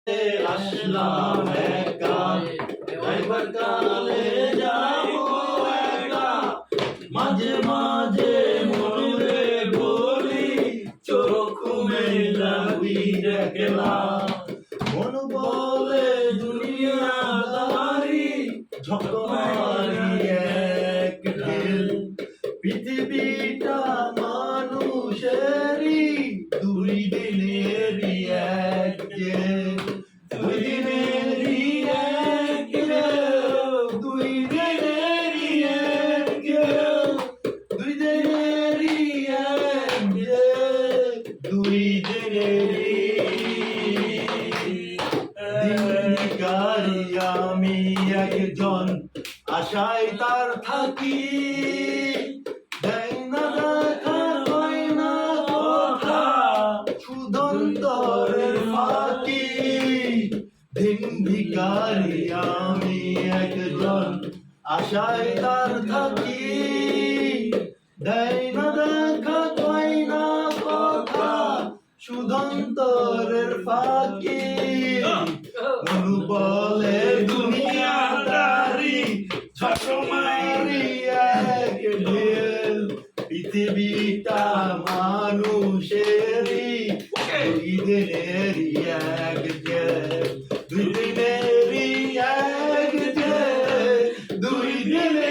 আসলাম একা, একবার কালে যাবো একা, মাঝে মাঝে মনে বলি চোখ মেলাবি দেখলাম, মন বলে দুনিয়াদারি ঝকমারি এক ঢেল, পৃথিবীটা মানুষেরই দুই দিনেরই এক জেল, দুই দিনেরই এক জেল, দুই দিনেরই এক জেল, দুই দিনেরই এক জেল, দুই দিনেরই দিনকারি আমি একজন, আশায় তার থাকি, দেয় না দেখা হয় না কথা, সুদন্তরের ফাঁকি। দিন ভিখারি আমি একজন, আশায় তার থাকি, দেয় না দেখা হয় না কথা, সুদন্তরের ফাঁকি। মন বলে দুনিয়াদারি ঝকমারি এক ঢেল, পৃথিবীটা মানুষেরই দুই দিনেরই এক জেল, দুই দিনেরই এক জেল, দুই দিনের